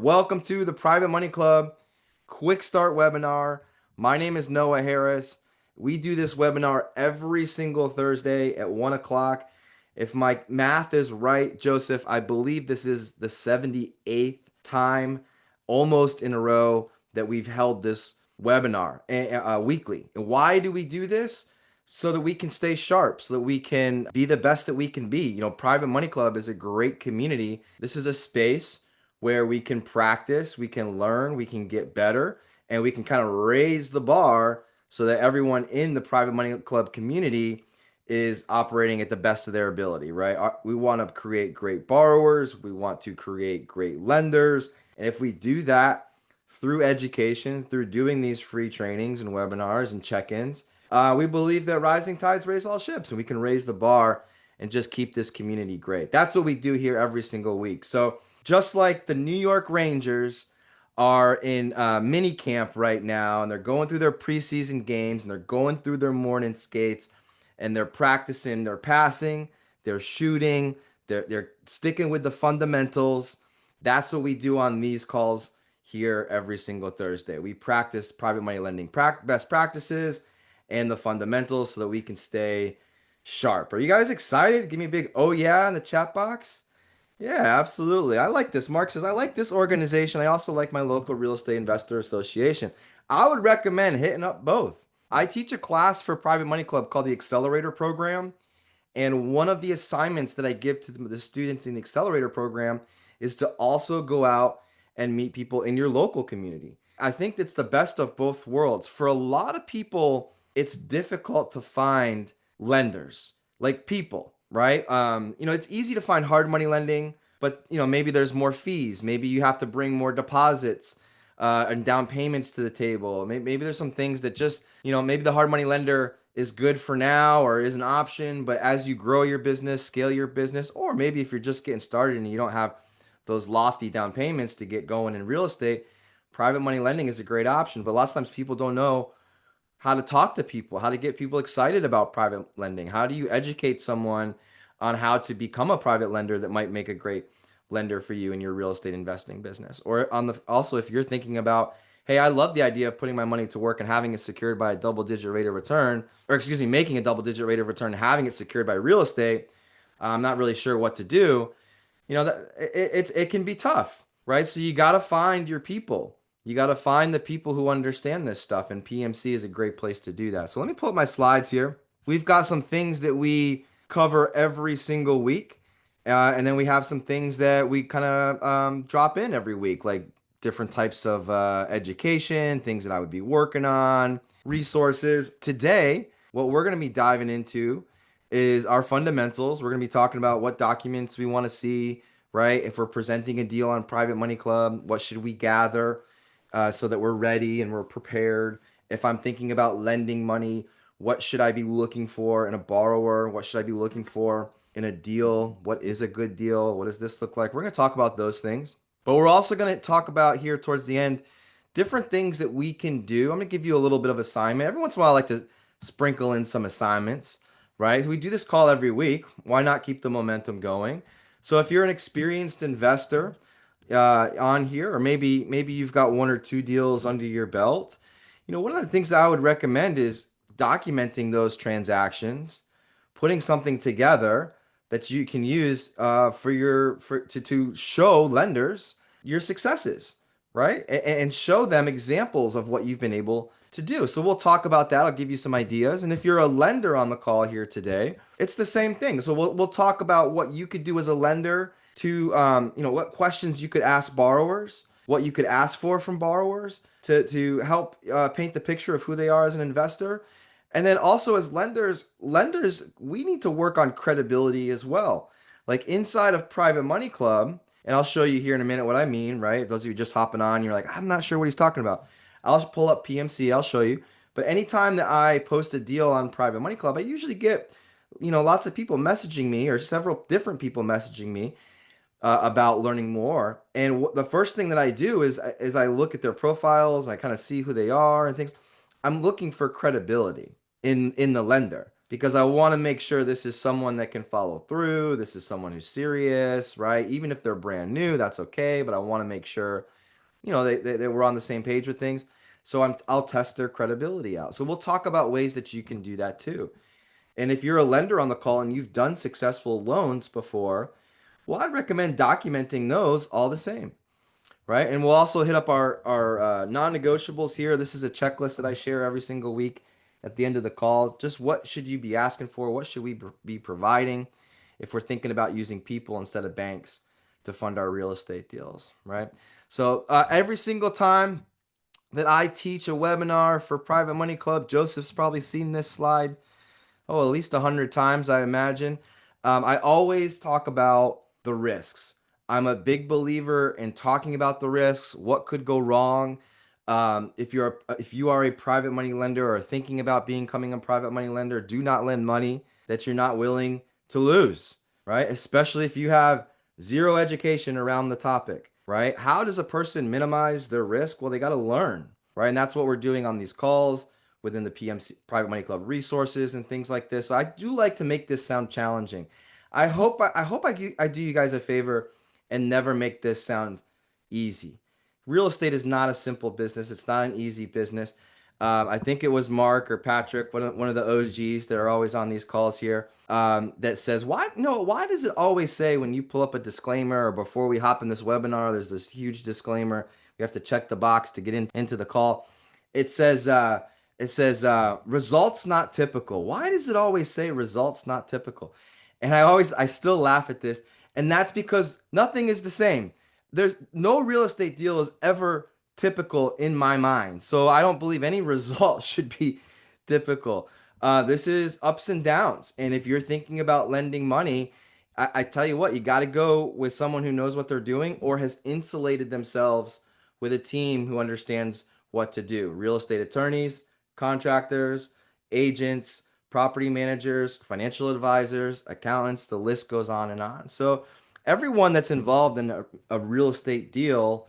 Welcome to the Private Money Club Quick Start webinar. My name is Noah Harris. We do this webinar every single Thursday at 1 o'clock. If my math is right, Joseph, I believe this is the 78th time almost in a row that we've held this webinar weekly. And why do we do this? So that we can stay sharp, so that we can be the best that we can be. Private Money Club is a great community. This is a space where we can practice, we can learn, we can get better, and we can kind of raise the bar so that everyone in the Private Money Club community is operating at the best of their ability, right? We want to create great borrowers, we want to create great lenders, and if we do that through education, through doing these free trainings and webinars and check-ins, we believe that rising tides raise all ships, and we can raise the bar and just keep this community great. That's what we do here every single week. So just like the New York Rangers are in mini camp right now, and they're going through their preseason games, and they're going through their morning skates, and they're practicing their passing, they're shooting, they're sticking with the fundamentals. That's what we do on these calls here every single Thursday. We practice private money lending best practices and the fundamentals so that we can stay sharp. Are you guys excited? Give me a big oh yeah in the chat box. Yeah, absolutely. I like this. Mark says, I like this organization. I also like my local real estate investor association. I would recommend hitting up both. I teach a class for Private Money Club called the Accelerator Program. And one of the assignments that I give to the students in the Accelerator Program is to also go out and meet people in your local community. I think that's the best of both worlds. For a lot of people, it's difficult to find lenders, like people, right? It's easy to find hard money lending, but maybe there's more fees. Maybe you have to bring more deposits and down payments to the table. Maybe there's some things that just, maybe the hard money lender is good for now or is an option, but as you grow your business, scale your business, or maybe if you're just getting started and you don't have those lofty down payments to get going in real estate, private money lending is a great option. But lots of times people don't know how to talk to people, how to get people excited about private lending. How do you educate someone on how to become a private lender that might make a great lender for you in your real estate investing business? Or also if you're thinking about, hey, I love the idea of putting my money to work and having it secured by a double-digit rate of return, or excuse me, making a double-digit rate of return, having it secured by real estate. I'm not really sure what to do. That it can be tough, right? So you got to find your people. You got to find the people who understand this stuff, and PMC is a great place to do that. So let me pull up my slides here. We've got some things that we cover every single week, and then we have some things that we kind of drop in every week, like different types of education, things that I would be working on, resources. Today, what we're going to be diving into is our fundamentals. We're going to be talking about what documents we want to see, right? If we're presenting a deal on Private Money Club, what should we gather so that we're ready and we're prepared? If I'm thinking about lending money, what should I be looking for in a borrower? What should I be looking for in a deal? What is a good deal? What does this look like? We're going to talk about those things. But we're also going to talk about here towards the end different things that we can do. I'm going to give you a little bit of assignment. Every once in a while, I like to sprinkle in some assignments, right? We do this call every week. Why not keep the momentum going? So if you're an experienced investor on here, or maybe you've got one or two deals under your belt, one of the things that I would recommend is documenting those transactions, putting something together that you can use to show lenders your successes, right? And show them examples of what you've been able to do. So we'll talk about that. I'll give you some ideas. And if you're a lender on the call here today, it's the same thing. So we'll talk about what you could do as a lender to, what questions you could ask borrowers, what you could ask for from borrowers to help paint the picture of who they are as an investor. And then also as lenders, we need to work on credibility as well. Like inside of Private Money Club, and I'll show you here in a minute what I mean, right? Those of you just hopping on, you're like, I'm not sure what he's talking about. I'll just pull up PMC, I'll show you. But anytime that I post a deal on Private Money Club, I usually get, lots of people messaging me or several different people messaging me about learning more. And the first thing that I do is I look at their profiles, I kind of see who they are and things. I'm looking for credibility in the lender because I want to make sure this is someone that can follow through. This is someone who's serious, right? Even if they're brand new, that's okay. But I want to make sure they were on the same page with things. So I'll test their credibility out. So we'll talk about ways that you can do that too. And if you're a lender on the call and you've done successful loans before, well, I'd recommend documenting those all the same, right? And we'll also hit up our non-negotiables here. This is a checklist that I share every single week at the end of the call. Just what should you be asking for? What should we be providing if we're thinking about using people instead of banks to fund our real estate deals, right? So every single time that I teach a webinar for Private Money Club, Joseph's probably seen this slide at least 100 times, I imagine. I always talk about the risks. I'm a big believer in talking about the risks, what could go wrong. If you are a private money lender or thinking about becoming a private money lender, do not lend money that you're not willing to lose, right? Especially if you have zero education around the topic, right? How does a person minimize their risk? Well, they got to learn, right? And that's what we're doing on these calls within the PMC Private Money Club resources and things like this. So I do like to make this sound challenging. I do you guys a favor and never make this sound easy. Real estate is not a simple business. It's not an easy business. I think it was Mark or Patrick, one of the OGs that are always on these calls here, that says, why, no, why does it always say when you pull up a disclaimer or before we hop in this webinar, there's this huge disclaimer. We have to check the box to get into the call. It says, results not typical. Why does it always say results not typical? And I still laugh at this. And that's because nothing is the same. There's no real estate deal is ever typical in my mind. So I don't believe any result should be typical. This is ups and downs. And if you're thinking about lending money, I tell you what, you got to go with someone who knows what they're doing or has insulated themselves with a team who understands what to do. Real estate attorneys, contractors, agents, property managers, financial advisors, accountants, the list goes on and on. So everyone that's involved in a real estate deal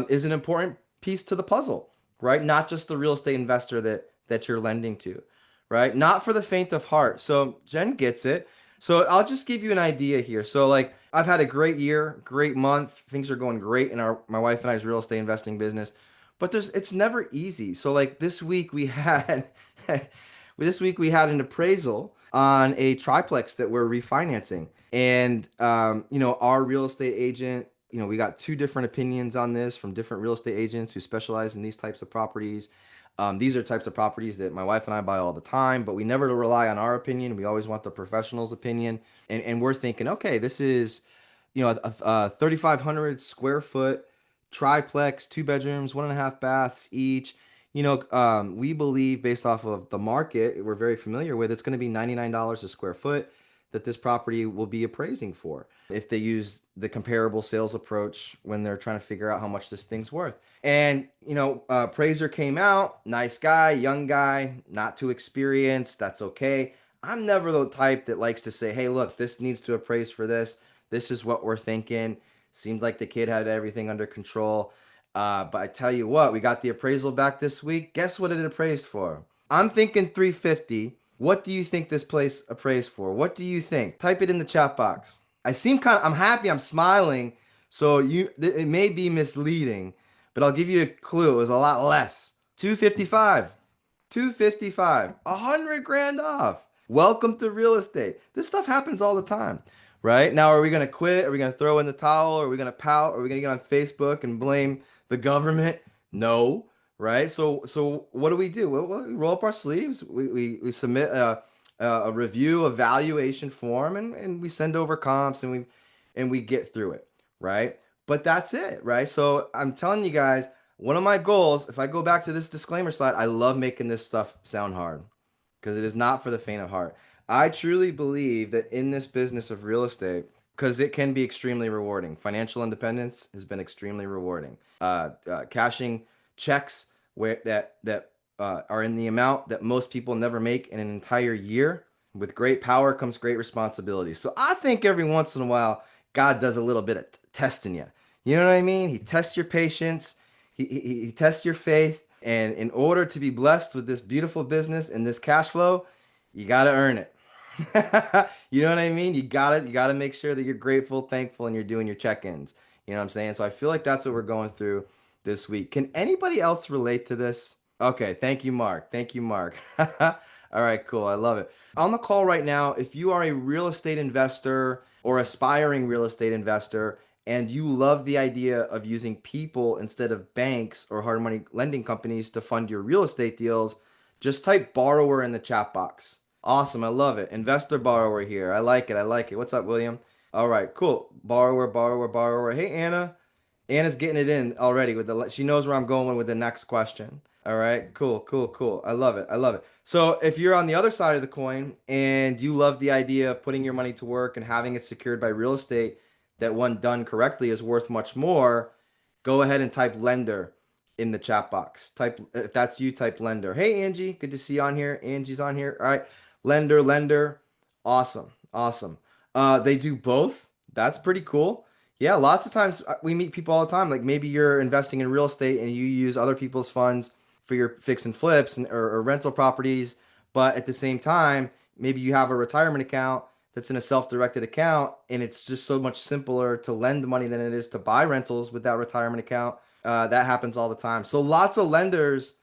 is an important piece to the puzzle, right? Not just the real estate investor that you're lending to, right? Not for the faint of heart. So Jen gets it. So I'll just give you an idea here. So like I've had a great year, great month. Things are going great in my wife and I's real estate investing business. But it's never easy. So like this week we had an appraisal on a triplex that we're refinancing. And our real estate agent, we got two different opinions on this from different real estate agents who specialize in these types of properties. These are types of properties that my wife and I buy all the time, but we never rely on our opinion. We always want the professional's opinion. And we're thinking, okay, this is, a 3,500 square foot triplex, two bedrooms, 1.5 baths each. We believe based off of the market we're very familiar with, it's going to be $99 a square foot that this property will be appraising for if they use the comparable sales approach when they're trying to figure out how much this thing's worth. And, appraiser came out, nice guy, young guy, not too experienced. That's okay. I'm never the type that likes to say, hey, look, this needs to appraise for this. This is what we're thinking. Seemed like the kid had everything under control. But I tell you what, we got the appraisal back this week. Guess what it appraised for? I'm thinking 350. What do you think this place appraised for? What do you think? Type it in the chat box. I'm happy, I'm smiling. So it may be misleading, but I'll give you a clue. It was a lot less. 255. 255. 100 grand off. Welcome to real estate. This stuff happens all the time. Right? Now, are we going to quit? Are we going to throw in the towel? Are we going to pout? Are we going to get on Facebook and blame the government? No, right? So what do? We roll up our sleeves. We submit a review evaluation form and we send over comps and we get through it, right? But that's it, right? So I'm telling you guys, one of my goals, if I go back to this disclaimer slide, I love making this stuff sound hard because it is not for the faint of heart. I truly believe that in this business of real estate, because it can be extremely rewarding. Financial independence has been extremely rewarding. Cashing checks that are in the amount that most people never make in an entire year. With great power comes great responsibility. So I think every once in a while, God does a little bit of testing you. You know what I mean? He tests your patience. He tests your faith. And in order to be blessed with this beautiful business and this cash flow, you got to earn it. You know what I mean? You gotta make sure that you're grateful, thankful, and you're doing your check-ins. You know what I'm saying? So I feel like that's what we're going through this week. Can anybody else relate to this? Okay, thank you, Mark. Thank you, Mark. All right, cool. I love it. On the call right now, if you are a real estate investor or aspiring real estate investor and you love the idea of using people instead of banks or hard money lending companies to fund your real estate deals, just type borrower in the chat box. Awesome. I love it. Investor borrower here. I like it. I like it. What's up, William? All right, cool. Borrower, borrower, borrower. Hey, Anna. Anna's getting it in already with she knows where I'm going with the next question. All right, cool, cool, cool. I love it. I love it. So if you're on the other side of the coin and you love the idea of putting your money to work and having it secured by real estate that when done correctly is worth much more, go ahead and type lender in the chat box. Type if that's you, type lender. Hey Angie, good to see you on here. Angie's on here. All right. Lender, lender. Awesome. Awesome. They do both. That's pretty cool. Yeah, lots of times we meet people all the time. Like maybe you're investing in real estate and you use other people's funds for your fix and flips or rental properties, but at the same time, maybe you have a retirement account that's in a self-directed account, and it's just so much simpler to lend money than it is to buy rentals with that retirement account. That happens all the time. So lots of lenders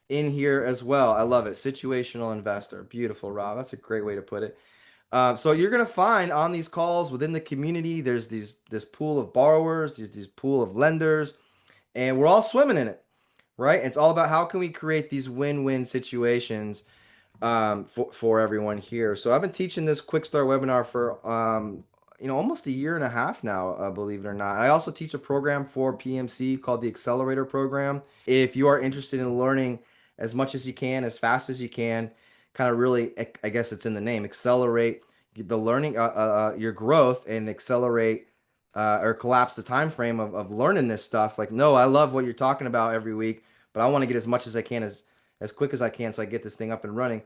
in here as well. I love it. Situational investor. Beautiful, Rob. That's a great way to put it. So you're gonna find on these calls within the community, there's this pool of borrowers, there's this pool of lenders, and we're all swimming in it, right? It's all about how can we create these win-win situations for everyone here. So I've been teaching this Quick Start webinar for almost a year and a half now, believe it or not. I also teach a program for PMC called the Accelerator Program. If you are interested in learning as much as you can, as fast as you can, kind of really, I guess it's in the name, accelerate the learning, your growth, and accelerate or collapse the time frame of learning this stuff. Like, no, I love what you're talking about every week, but I want to get as much as I can as quick as I can so I get this thing up and running.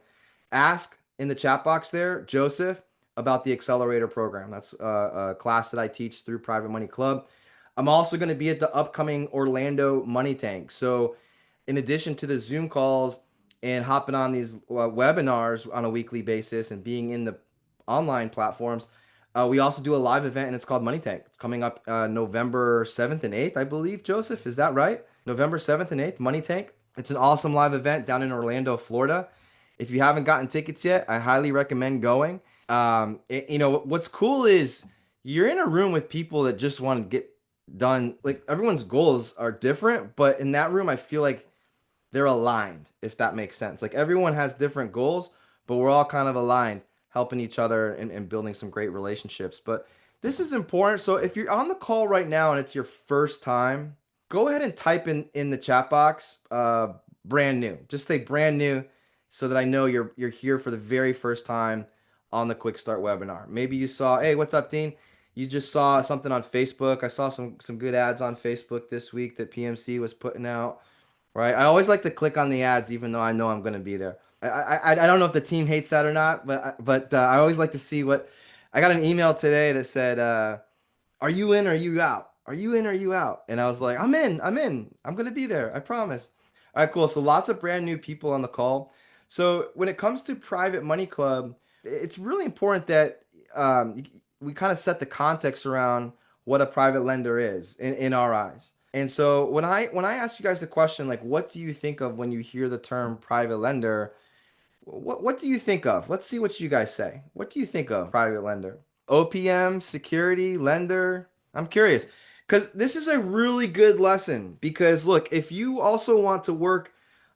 Ask in the chat box there, Joseph, about the accelerator program. That's a class that I teach through Private Money Club. I'm also going to be at the upcoming Orlando Money Tank. So, in addition to the Zoom calls and hopping on these webinars on a weekly basis and being in the online platforms, we also do a live event and it's called Money Tank. It's coming up November 7th and 8th, I believe. Joseph, is that right? November 7th and 8th, Money Tank. It's an awesome live event down in Orlando, Florida. If you haven't gotten tickets yet, I highly recommend going. What's cool is you're in a room with people that just want to get done. Like everyone's goals are different, but in that room, I feel like they're aligned, if that makes sense. Like everyone has different goals, but we're all kind of aligned, helping each other and building some great relationships. But this is important. So if you're on the call right now and it's your first time, go ahead and type in the chat box, brand new. Just say brand new so that I know you're here for the very first time on the Quick Start webinar. Maybe you saw, hey, what's up, Dean? You just saw something on Facebook. I saw some good ads on Facebook this week that PMC was putting out. Right. I always like to click on the ads, even though I know I'm going to be there. I don't know if the team hates that or not, but I always like to see what. I got an email today that said, "Are you in? Or are you out? Are you in? Or are you out?" And I was like, "I'm in. I'm in. I'm going to be there. I promise." All right, cool. So lots of brand new people on the call. So when it comes to Private Money Club, it's really important that we kind of set the context around what a private lender is in our eyes. And so when I ask you guys the question, like, what do you think of when you hear the term private lender? What do you think of? Let's see what you guys say. What do you think of private lender? OPM, security, lender? I'm curious because this is a really good lesson. Because look, if you also want to work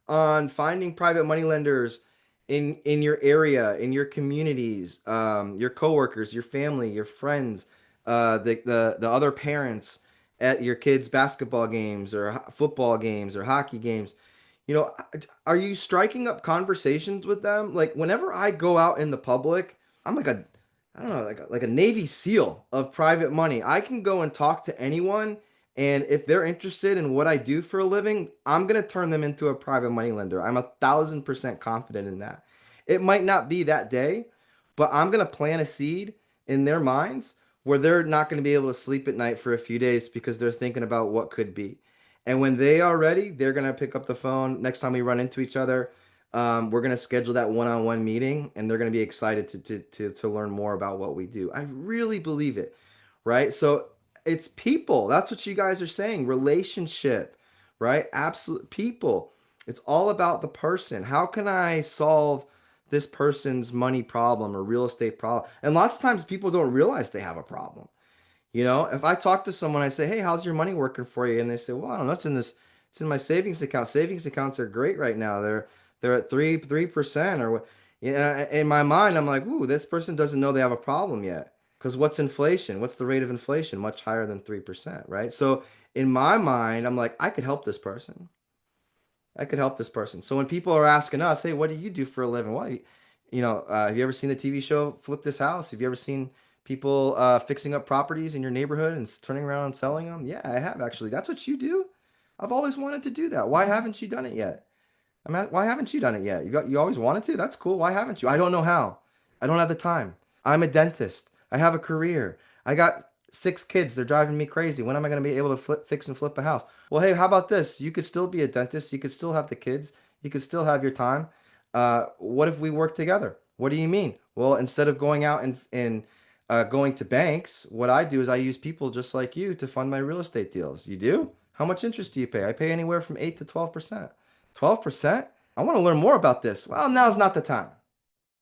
on finding private money lenders in your area, in your communities, your coworkers, your family, your friends, the other parents at your kids' basketball games or football games or hockey games. You know, are you striking up conversations with them? Like whenever I go out in the public, I'm like I don't know, like a Navy SEAL of private money. I can go and talk to anyone, and if they're interested in what I do for a living, I'm gonna turn them into a private money lender. I'm 1,000% confident in that. It might not be that day, but I'm gonna plant a seed in their minds where they're not gonna be able to sleep at night for a few days because they're thinking about what could be. And when they are ready, they're gonna pick up the phone next time we run into each other. We're gonna schedule that one-on-one meeting, and they're gonna be excited to learn more about what we do. I really believe it, right? So it's people. That's what you guys are saying. Relationship, right? Absolute people. It's all about the person. How can I solve this person's money problem or real estate problem? And lots of times people don't realize they have a problem. You know, if I talk to someone, I say, "Hey, how's your money working for you?" And they say, "Well, I don't know. It's in my savings account. Savings accounts are great right now. They're at 3% or what." In my mind, I'm like, "Ooh, this person doesn't know they have a problem yet." Because what's inflation? What's the rate of inflation? Much higher than 3%, right? So in my mind, I'm like, I could help this person. I could help this person. So when people are asking us, "Hey, what do you do for a living?" Well, have you ever seen the TV show Flip This House? Have you ever seen people fixing up properties in your neighborhood and turning around and selling them? Yeah, I have actually. That's what you do? I've always wanted to do that. Why haven't you done it yet? Why haven't you done it yet? You always wanted to? That's cool. Why haven't you? I don't know how. I don't have the time. I'm a dentist. I have a career. I got 6 kids. They're driving me crazy. When am I going to be able to fix and flip a house? Well, hey, how about this? You could still be a dentist. You could still have the kids. You could still have your time. What if we work together? What do you mean? Well, instead of going out and going to banks, what I do is I use people just like you to fund my real estate deals. You do? How much interest do you pay? I pay anywhere from 8 to 12%. 12%? I want to learn more about this. Well, now's not the time.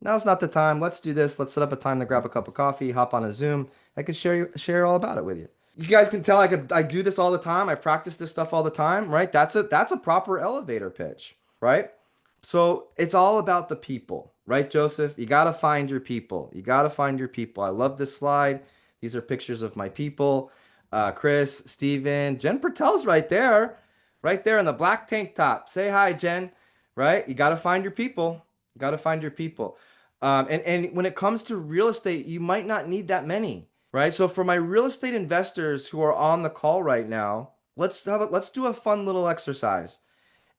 Now's not the time. Let's do this. Let's set up a time to grab a cup of coffee, hop on a Zoom. I can share all about it with you. You guys can tell I do this all the time. I practice this stuff all the time, right? That's a proper elevator pitch, right? So it's all about the people, right, Joseph? You got to find your people. You got to find your people. I love this slide. These are pictures of my people. Chris, Steven, Jen Pertel's right there in the black tank top. Say hi, Jen, right? You got to find your people. You got to find your people. And when it comes to real estate, you might not need that many, right? So for my real estate investors who are on the call right now, let's do a fun little exercise.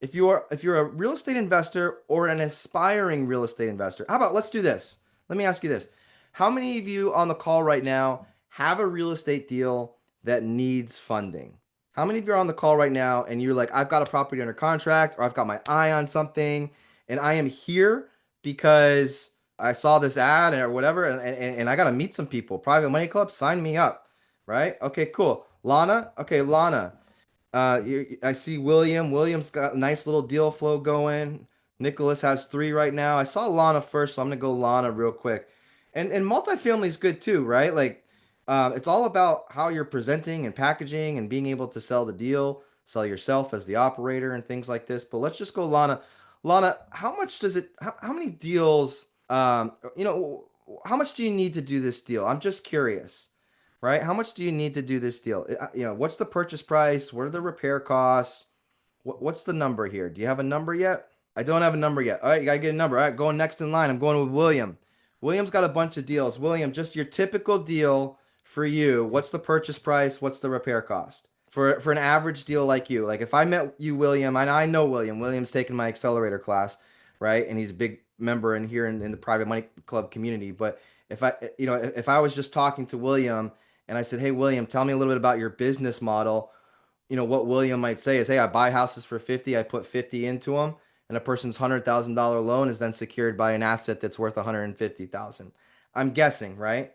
If you're a real estate investor or an aspiring real estate investor, how about let's do this? Let me ask you this. How many of you on the call right now have a real estate deal that needs funding? How many of you are on the call right now and you're like, I've got a property under contract or I've got my eye on something and I am here because I saw this ad or whatever and I got to meet some people. Private Money Club, sign me up, right? Okay, cool. Lana, okay, Lana. I see William. William's got a nice little deal flow going. Nicholas has 3 right now. I saw Lana first, so I'm gonna go Lana real quick. And multifamily is good too, right? Like, it's all about how you're presenting and packaging and being able to sell the deal, sell yourself as the operator and things like this. But let's just go Lana. Lana, how much does it? How many deals? How much do you need to do this deal? I'm just curious, right? How much do you need to do this deal? What's the purchase price? What are the repair costs? What's the number here? Do you have a number yet? I don't have a number yet. All right, you gotta get a number. All right, going next in line. I'm going with William. William's got a bunch of deals. William, just your typical deal for you. What's the purchase price? What's the repair cost? For an average deal like you. Like if I met you, William, and I know William. William's taken my accelerator class, right? And he's a big member in the private money club community. But if I was just talking to William and I said, "Hey, William, tell me a little bit about your business model." What William might say is, "Hey, I buy houses for 50, I put 50 into them, and a person's $100,000 loan is then secured by an asset that's worth 150,000." I'm guessing, right?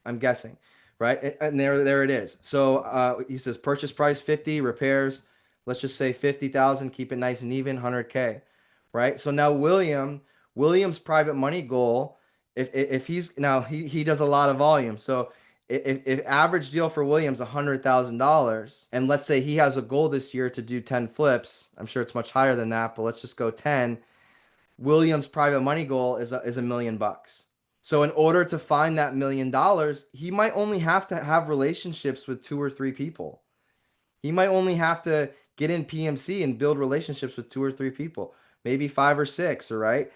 I'm guessing, right? And there it is. So he says purchase price 50, repairs, let's just say 50,000, keep it nice and even, 100K, right? So now William's private money goal, if he's now he does a lot of volume, so if average deal for Williams $100,000, and let's say he has a goal this year to do 10 flips, I'm sure it's much higher than that, but let's just go 10. Williams' private money goal is $1 million. So in order to find that $1 million, he might only have to have relationships with 2 or 3 people. He might only have to get in PMC and build relationships with 2 or 3 people, maybe 5 or 6, all right?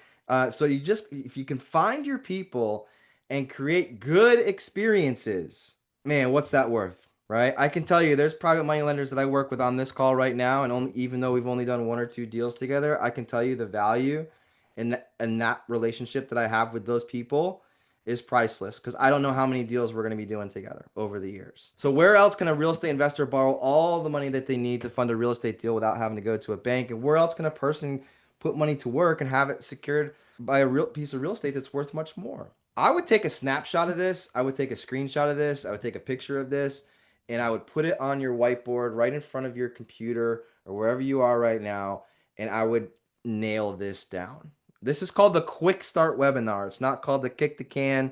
So if you can find your people and create good experiences, man, what's that worth, right? I can tell you there's private money lenders that I work with on this call right now, and even though we've only done 1 or 2 deals together, I can tell you the value in that relationship that I have with those people is priceless because I don't know how many deals we're going to be doing together over the years. So where else can a real estate investor borrow all the money that they need to fund a real estate deal without having to go to a bank? And where else can a person put money to work and have it secured by a real piece of real estate that's worth much more? I would take a snapshot of this. I would take a screenshot of this. I would take a picture of this and I would put it on your whiteboard right in front of your computer, or wherever you are right now, and I would nail this down. This is called the Quick Start webinar. It's not called the kick the can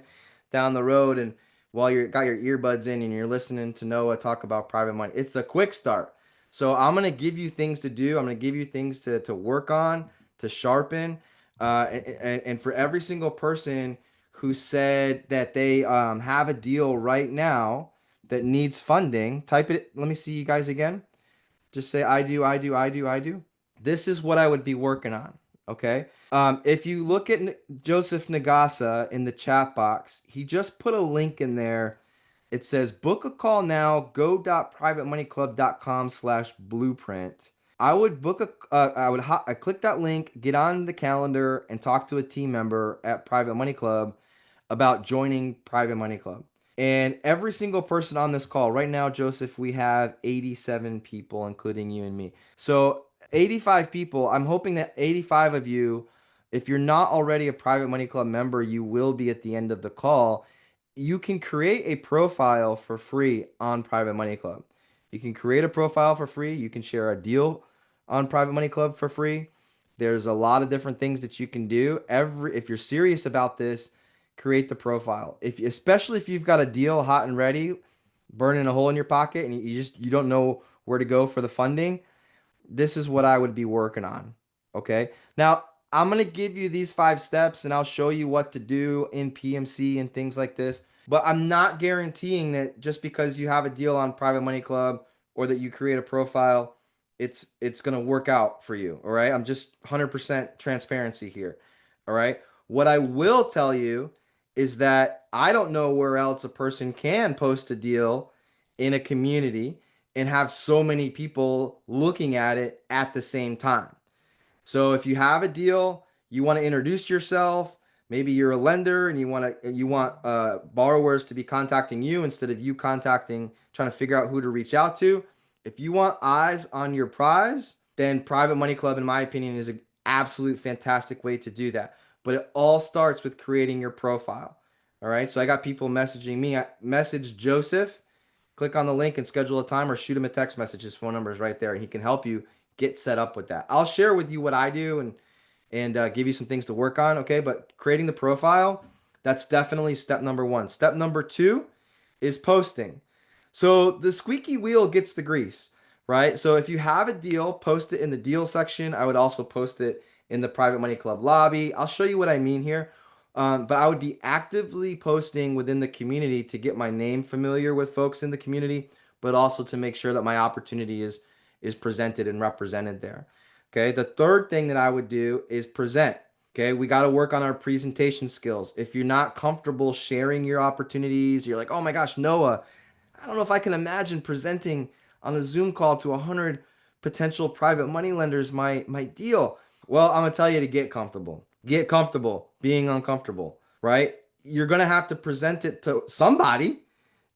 down the road and while you're got your earbuds in and you're listening to Noah talk about private money. It's the quick start. So I'm gonna give you things to do. I'm gonna give you things to work on, to sharpen, and for every single person who said that they have a deal right now that needs funding, type it. Let me see you guys again. Just say I do, I do, I do, I do. This is what I would be working on. Okay. If you look at Joseph Nagasa in the chat box, he just put a link in there. It says book a call now, go.privatemoneyclub.com/blueprint. I would book I click that link, get on the calendar and talk to a team member at Private Money Club about joining Private Money Club. And every single person on this call right now, Joseph, we have 87 people, including you and me. So 85 people. I'm hoping that 85 of you, if you're not already a Private Money Club member, you will be at the end of the call. You can create a profile for free on Private Money Club. You can create a profile for free. You can share a deal on Private Money Club for free. There's a lot of different things that you can do. If you're serious about this, create the profile. Especially if you've got a deal hot and ready, burning a hole in your pocket, and you don't know where to go for the funding, this is what I would be working on. Okay. Now, I'm going to give you these 5 steps and I'll show you what to do in PMC and things like this. But I'm not guaranteeing that just because you have a deal on Private Money Club or that you create a profile, it's going to work out for you. All right. I'm just 100% transparency here. All right. What I will tell you is that I don't know where else a person can post a deal in a community and have so many people looking at it at the same time. So if you have a deal, you want to introduce yourself, maybe you're a lender and you want borrowers to be contacting you instead of you contacting trying to figure out who to reach out to. If you want eyes on your prize, then Private Money Club, in my opinion, is an absolute fantastic way to do that. But it all starts with creating your profile. All right. So I got people messaging me. I message Joseph. Click on the link and schedule a time or shoot him a text message. His phone number is right there and he can help you get set up with that. I'll share with you what I do and give you some things to work on. Okay. But creating the profile, that's definitely step number 1. Step number 2 is posting. So the squeaky wheel gets the grease, right? So if you have a deal, post it in the deal section. I would also post it in the Private Money Club lobby. I'll show you what I mean here. But I would be actively posting within the community to get my name familiar with folks in the community, but also to make sure that my opportunity is presented and represented there. Okay. The third thing that I would do is present. Okay. We got to work on our presentation skills. If you're not comfortable sharing your opportunities, you're like, oh my gosh, Noah, I don't know if I can imagine presenting on a Zoom call to 100 potential private money lenders my deal. Well, I'm gonna tell you to get comfortable. Get comfortable being uncomfortable, right? You're gonna have to present it to somebody.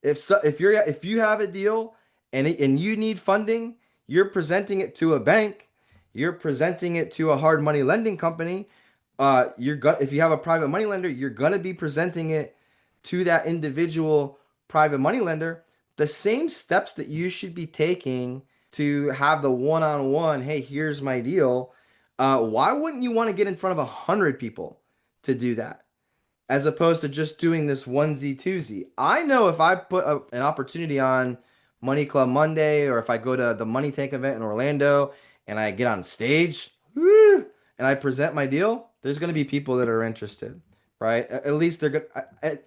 If you have a deal and you need funding, you're presenting it to a bank. You're presenting it to a hard money lending company. If you have a private money lender, you're gonna be presenting it to that individual private money lender. The same steps that you should be taking to have the one-on-one, hey, here's my deal. Why wouldn't you want to get in front of 100 people to do that, as opposed to just doing this onesie twosie? I know if I put an opportunity on Money Club Monday, or if I go to the Money Tank event in Orlando and I get on stage, woo, and I present my deal, there's going to be people that are interested, right? At least they're good.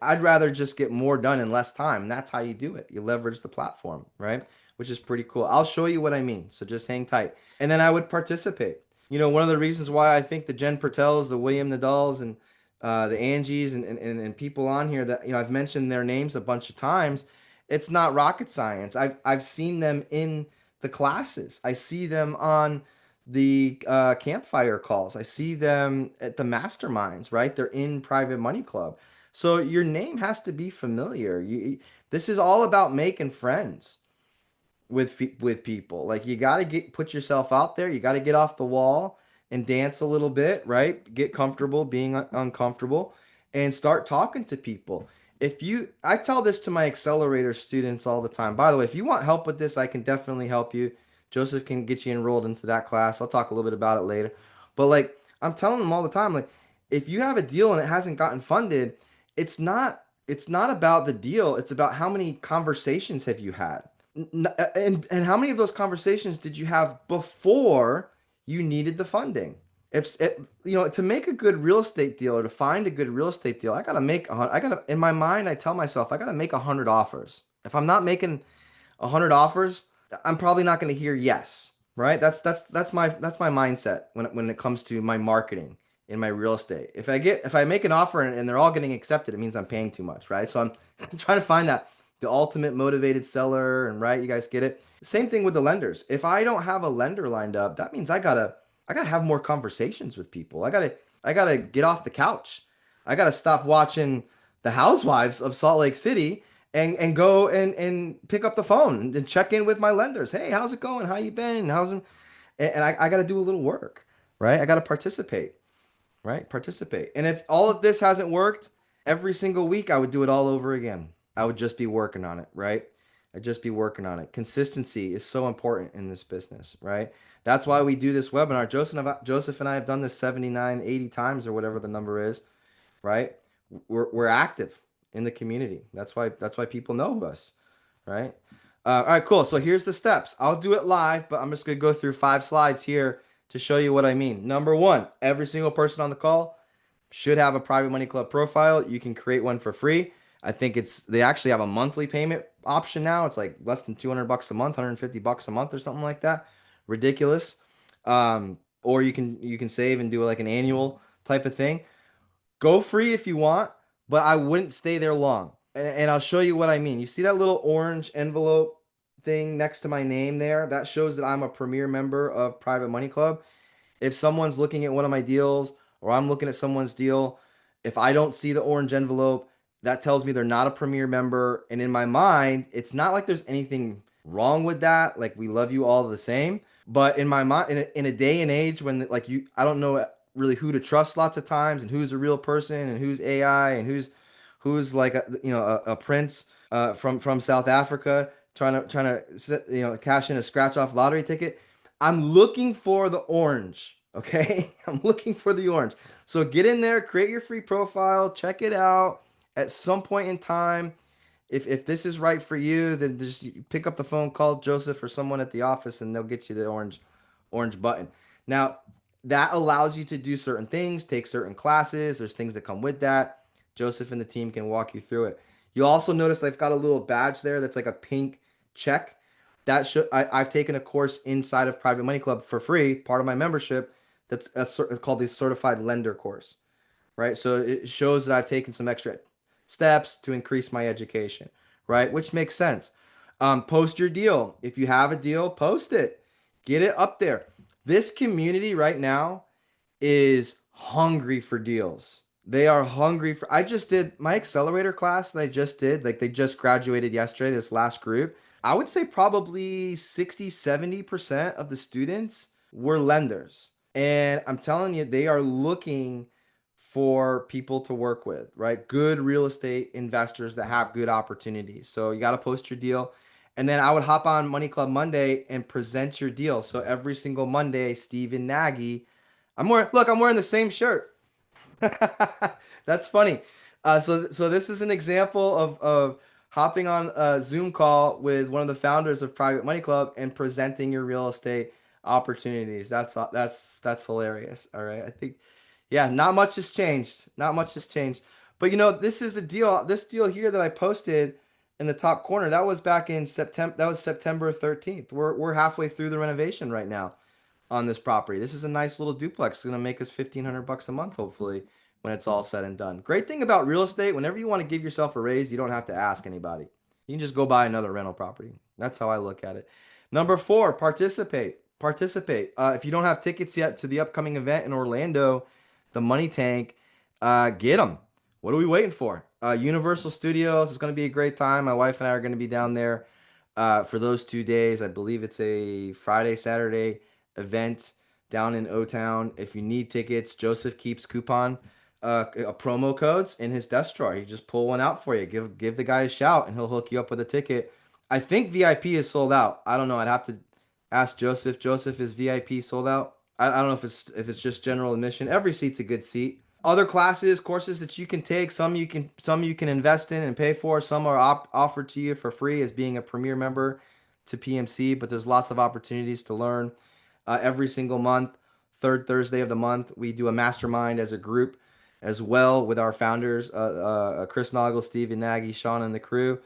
I'd rather just get more done in less time. And that's how you do it. You leverage the platform, right? Which is pretty cool. I'll show you what I mean. So just hang tight. And then I would participate. One of the reasons why I think the Jen Pertels, the William Nadals, and the Angies and people on here that, I've mentioned their names a bunch of times. It's not rocket science. I've seen them in the classes. I see them on the campfire calls. I see them at the masterminds, right? They're in Private Money Club. So your name has to be familiar. This is all about making friends with people. Like you got to put yourself out there. You got to get off the wall and dance a little bit, right? Get comfortable being uncomfortable and start talking to people. I tell this to my accelerator students all the time. By the way, if you want help with this, I can definitely help you. Joseph can get you enrolled into that class. I'll talk a little bit about it later. But like I'm telling them all the time, like if you have a deal and it hasn't gotten funded, it's not about the deal. It's about how many conversations have you had. And how many of those conversations did you have before you needed the funding? To make a good real estate deal or to find a good real estate deal, I gotta in my mind I tell myself I gotta make 100 offers. If I'm not making 100 offers, I'm probably not going to hear yes, right? That's my mindset when it comes to my marketing in my real estate. If I make an offer and they're all getting accepted, it means I'm paying too much, right? So I'm trying to find that the ultimate motivated seller, and right, you guys get it. Same thing with the lenders. If I don't have a lender lined up, that means I gotta have more conversations with people. I gotta get off the couch. I gotta stop watching the Housewives of Salt Lake City and go and pick up the phone and check in with my lenders. Hey, how's it going? How you been? And I got to do a little work, right? I got to participate, right? Participate. And if all of this hasn't worked, every single week I would do it all over again. I would just be working on it, right? I'd just be working on it. Consistency is so important in this business, right? That's why we do this webinar. Joseph and I have done this 79, 80 times or whatever the number is, right? We're active in the community. That's why people know us, right? All right, cool. So here's the steps. I'll do it live, but I'm just gonna go through 5 slides here to show you what I mean. Number one, every single person on the call should have a private money club profile. You can create one for free. I think they actually have a monthly payment option now. It's like less than 200 bucks a month, 150 bucks a month or something like that. Ridiculous. Or you can save and do like an annual type of thing. Go free if you want, but I wouldn't stay there long. And I'll show you what I mean. You see that little orange envelope thing next to my name there? That shows that I'm a premier member of Private Money Club. If someone's looking at one of my deals or I'm looking at someone's deal, if I don't see the orange envelope, that tells me they're not a premier member. And in my mind, it's not like there's anything wrong with that. Like we love you all the same. But in my mind, in a day and age when I don't know really who to trust lots of times and who's a real person and who's AI and who's like a prince from South Africa trying to cash in a scratch off lottery ticket. I'm looking for the orange. Okay, I'm looking for the orange. So get in there, create your free profile, check it out. At some point in time, if this is right for you, then just pick up the phone, call Joseph or someone at the office, and they'll get you the orange button. Now, that allows you to do certain things, take certain classes. There's things that come with that. Joseph and the team can walk you through it. You'll also notice I've got a little badge there that's like a pink check. I've taken a course inside of Private Money Club for free, part of my membership. It's called the Certified Lender course, right? So it shows that I've taken some extra steps to increase my education, right? Which makes sense. Post your deal. If you have a deal, post it. Get it up there. This community right now is hungry for deals. They are hungry for. I just did my accelerator class that I just did. Like they just graduated yesterday, this last group. I would say probably 60, 70% of the students were lenders. And I'm telling you, they are looking for people to work with, right? Good real estate investors that have good opportunities. So you got to post your deal. And then I would hop on Money Club Monday and present your deal. So every single Monday, Stephen Nagy, I'm wearing the same shirt. That's funny. So this is an example of hopping on a Zoom call with one of the founders of Private Money Club and presenting your real estate opportunities. That's hilarious. All right. I think, yeah, not much has changed. Not much has changed. But this is a deal. This deal here that I posted in the top corner, that was back in September. That was September 13th. We're halfway through the renovation right now on this property. This is a nice little duplex. It's gonna make us 1,500 bucks a month, hopefully, when it's all said and done. Great thing about real estate, whenever you want to give yourself a raise, you don't have to ask anybody. You can just go buy another rental property. That's how I look at it. Number four, participate. Participate. If you don't have tickets yet to the upcoming event in Orlando, the Money Tank, get them. What are we waiting for? Universal Studios is going to be a great time. My wife and I are going to be down there for those 2 days. I believe it's a Friday, Saturday event down in O-Town. If you need tickets, Joseph keeps promo codes in his desk drawer. He just pull one out for you. Give the guy a shout, and he'll hook you up with a ticket. I think VIP is sold out. I don't know. Ask Joseph. Joseph is VIP sold out. I don't know if it's just general admission. Every seat's a good seat. Other classes, courses that you can take, some you can invest in and pay for. Some are offered to you for free as being a premier member to PMC. But there's lots of opportunities to learn every single month. Third Thursday of the month, we do a mastermind as a group as well with our founders, Chris Naugle, Steven Nagy, Sean, and the crew.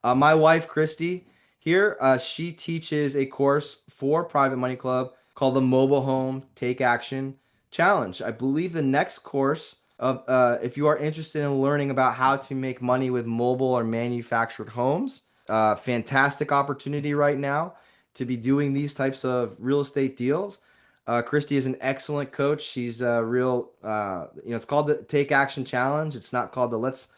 My wife, Christy, here, she teaches a course for Private Money Club called the Mobile Home Take Action Challenge. I believe the next course of if you are interested in learning about how to make money with mobile or manufactured homes, fantastic opportunity right now to be doing these types of real estate deals. Christy is an excellent coach. She's a real, it's called the Take Action Challenge. It's not called the Let's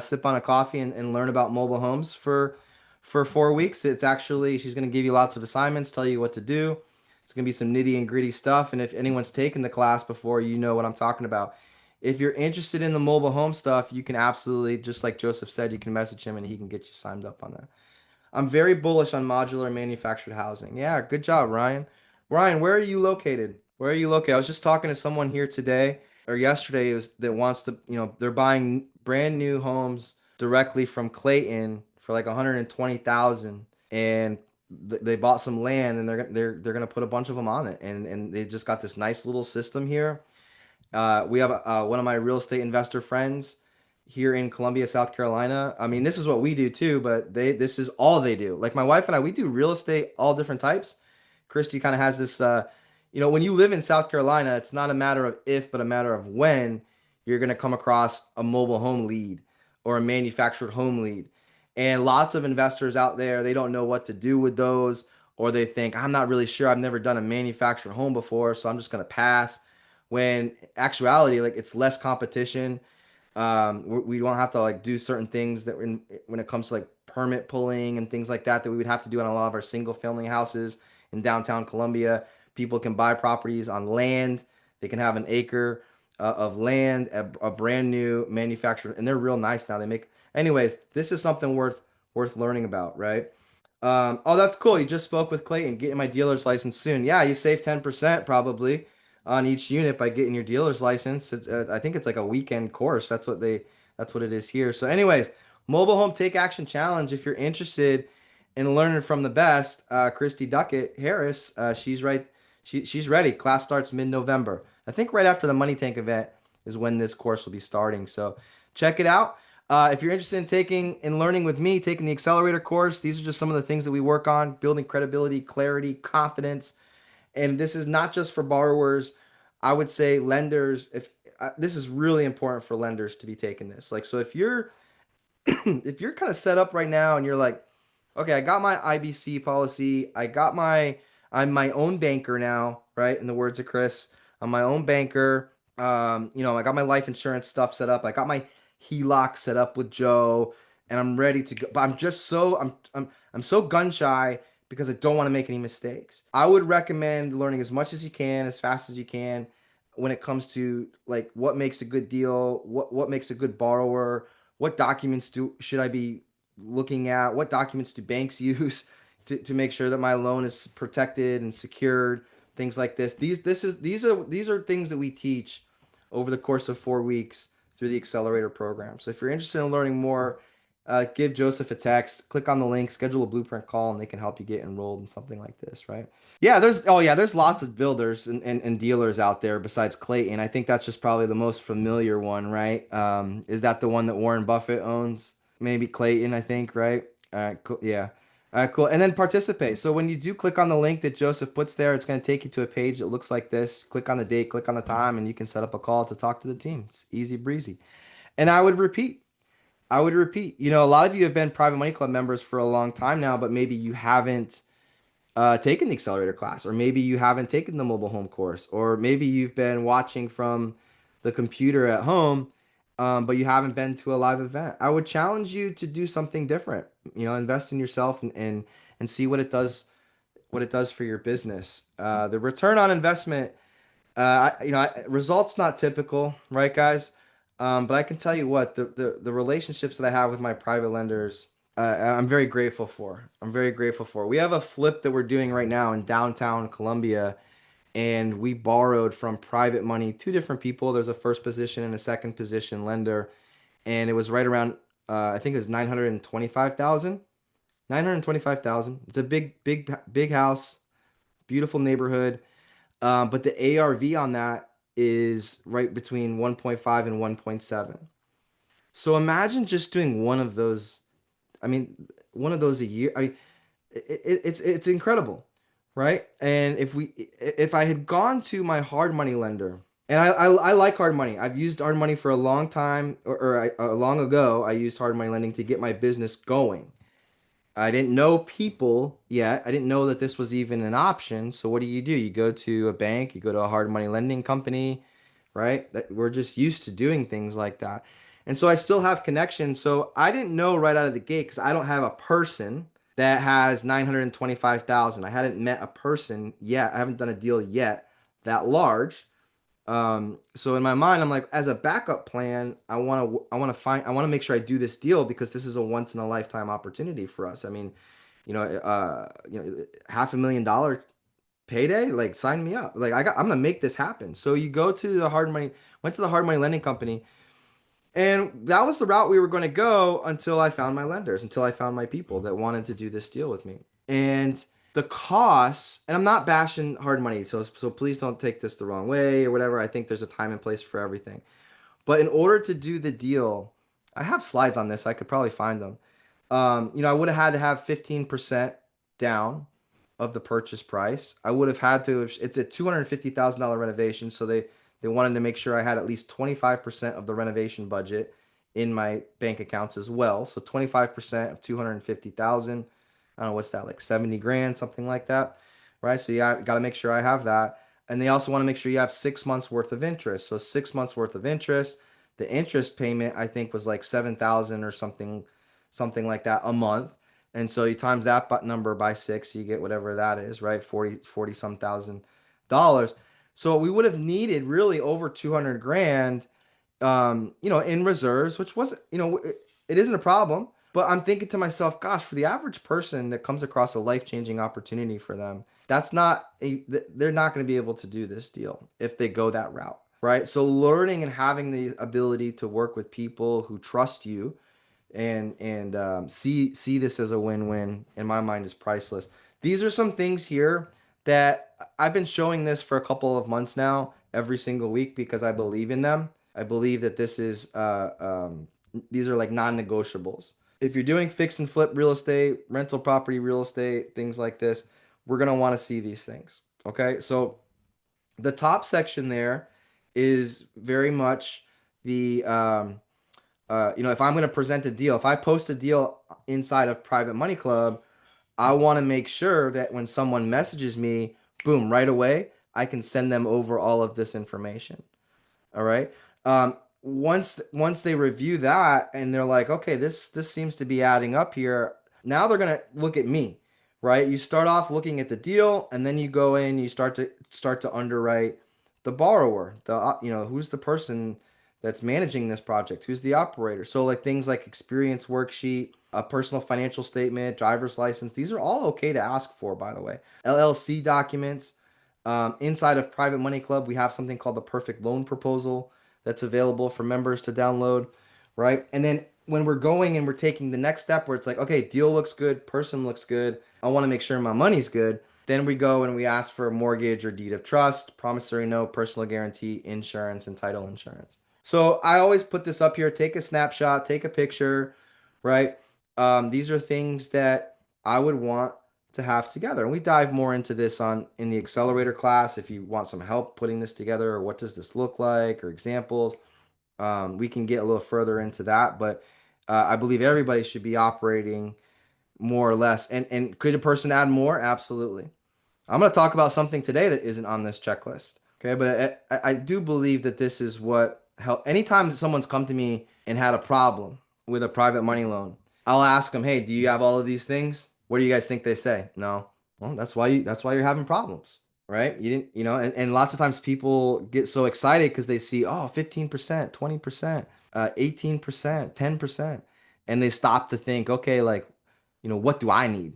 sip on a coffee and learn about mobile homes for 4 weeks. It's actually she's going to give you lots of assignments, tell you what to do. It's going to be some nitty and gritty stuff. And if anyone's taken the class before, you know what I'm talking about. If you're interested in the mobile home stuff, you can absolutely, just like Joseph said, you can message him and he can get you signed up on that. I'm very bullish on modular manufactured housing. Yeah, good job, Ryan. Ryan, where are you located? Where are you located? I was just talking to someone here today or yesterday that wants to, they're buying brand new homes directly from Clayton for like 120,000 and they bought some land and they're going to put a bunch of them on it and they just got this nice little system here. We have one of my real estate investor friends here in Columbia, South Carolina. I mean, this is what we do too, but this is all they do. Like my wife and I, we do real estate, all different types. Christy kind of has this, when you live in South Carolina, it's not a matter of if, but a matter of when you're going to come across a mobile home lead or a manufactured home lead. And lots of investors out there, they don't know what to do with those, or they think, I'm not really sure. I've never done a manufactured home before, so I'm just going to pass. When actuality, like it's less competition. We don't have to like do certain things when it comes to like permit pulling and things like that we would have to do on a lot of our single family houses in downtown Columbia. People can buy properties on land. They can have an acre of land, a brand new manufactured, and they're real nice now. Anyways, this is something worth learning about, right? Oh, that's cool. You just spoke with Clayton, getting my dealer's license soon. Yeah, you save 10% probably on each unit by getting your dealer's license. I think it's like a weekend course. That's what it is here. So, anyways, Mobile Home Take Action Challenge. If you're interested in learning from the best, Christy Duckett Harris, she's right. She's ready. Class starts mid-November. I think right after the Money Tank event is when this course will be starting. So, check it out. If you're interested in taking and learning with me, taking the accelerator course, these are just some of the things that we work on: building credibility, clarity, confidence. And this is not just for borrowers. I would say lenders, if this is really important for lenders to be taking this. Like, so if you're if you're kind of set up right now and you're like, okay, I got my IBC policy, I'm my own banker now, right? In the words of Chris, I'm my own banker. I got my life insurance stuff set up. I got my HELOC set up with Joe, and I'm ready to go. But I'm so gun shy because I don't want to make any mistakes. I would recommend learning as much as you can, as fast as you can, when it comes to like what makes a good deal, what makes a good borrower, what documents do should I be looking at, what documents do banks use to make sure that my loan is protected and secured, things like this. These are things that we teach over the course of 4 weeks through the accelerator program. So if you're interested in learning more, give Joseph a text, click on the link, schedule a blueprint call, and they can help you get enrolled in something like this, right? There's lots of builders and dealers out there besides Clayton. I think that's just probably the most familiar one, right? Is that the one that Warren Buffett owns? Maybe Clayton, I think, right? All right, cool. Yeah. All right, cool. And then participate. So when you do click on the link that Joseph puts there, it's going to take you to a page that looks like this. Click on the date, click on the time, and you can set up a call to talk to the team. It's easy breezy. And I would repeat, a lot of you have been Private Money Club members for a long time now, but maybe you haven't taken the accelerator class, or maybe you haven't taken the mobile home course, or maybe you've been watching from the computer at home, but you haven't been to a live event. I would challenge you to do something different. Invest in yourself and see what it does for your business. The return on investment, results not typical, right, guys? But I can tell you what, the relationships that I have with my private lenders, I'm very grateful for. I'm very grateful for. We have a flip that we're doing right now in downtown Columbia, and we borrowed from private money, two different people. There's a first position and a second position lender, and it was right around, I think it was 925,000. 925,000. It's a big house, beautiful neighborhood. But the ARV on that is right between 1.5 and 1.7. So imagine just doing one of those. I mean, one of those a year. It's incredible, right? And if I had gone to my hard money lender, and I like hard money. I've used hard money for a long time, long ago. I used hard money lending to get my business going. I didn't know people yet. I didn't know that this was even an option. So what do? You go to a bank, you go to a hard money lending company, right? That we're just used to doing things like that. And so I still have connections. So I didn't know right out of the gate because I don't have a person that has 925,000. I hadn't met a person yet. I haven't done a deal yet that large. So in my mind, I'm like, as a backup plan, I want to make sure I do this deal because this is a once in a lifetime opportunity for us. I mean, $500,000 payday, like sign me up. I'm gonna make this happen. So you go to the hard money, went to the hard money lending company, and that was the route we were going to go until I found my lenders, until I found my people that wanted to do this deal with me. And the costs, and I'm not bashing hard money, so please don't take this the wrong way or whatever. I think there's a time and place for everything. But in order to do the deal, I have slides on this. I could probably find them. I would have had to have 15% down of the purchase price. I would have had to, it's a $250,000 renovation, so they wanted to make sure I had at least 25% of the renovation budget in my bank accounts as well. So 25% of 250,000. I don't know what's that, like 70 grand, something like that, right? So you got to make sure I have that. And they also want to make sure you have 6 months worth of interest. So 6 months worth of interest. The interest payment I think was like 7,000 or something like that a month. And so you times that number by six, you get whatever that is, right? 40 some thousand dollars. So we would have needed really over 200 grand, in reserves, which wasn't, it isn't a problem. But I'm thinking to myself, gosh, for the average person that comes across a life-changing opportunity for them, they're not going to be able to do this deal if they go that route, right? So learning and having the ability to work with people who trust you and see this as a win-win in my mind is priceless. These are some things here that I've been showing this for a couple of months now, every single week because I believe in them. I believe that these are like non-negotiables. If you're doing fix and flip real estate, rental property real estate, things like this, we're gonna want to see these things. Okay, so the top section there is very much the if I'm going to present a deal, if I post a deal inside of Private Money Club, I want to make sure that when someone messages me, boom, right away, I can send them over all of this information. All right. Once they review that and they're like, okay, this seems to be adding up here. Now they're gonna look at me, right? You start off looking at the deal, and then you go in, you start to underwrite the borrower, who's the person that's managing this project, who's the operator. So like things like experience worksheet, a personal financial statement, driver's license. These are all okay to ask for, by the way. LLC documents. Inside of Private Money Club, we have something called the Perfect Loan Proposal that's available for members to download, right? And then when we're going and we're taking the next step where it's like, okay, deal looks good, person looks good, I want to make sure my money's good. Then we go and we ask for a mortgage or deed of trust, promissory note, personal guarantee, insurance, and title insurance. So I always put this up here, take a snapshot, take a picture, right? These are things that I would want to have together. And we dive more into this in the accelerator class. If you want some help putting this together, or what does this look like, or examples, we can get a little further into that. But I believe everybody should be operating more or less. And could a person add more? Absolutely. I'm going to talk about something today that isn't on this checklist. Okay, but I do believe that this is what help. Anytime someone's come to me and had a problem with a private money loan, I'll ask them, "Hey, do you have all of these things?" What do you guys think they say? No. Well, that's why you're having problems, right? You didn't, and lots of times people get so excited because they see, oh, 15%, 20%, 18%, 10%. and they stop to think, okay, like, what do I need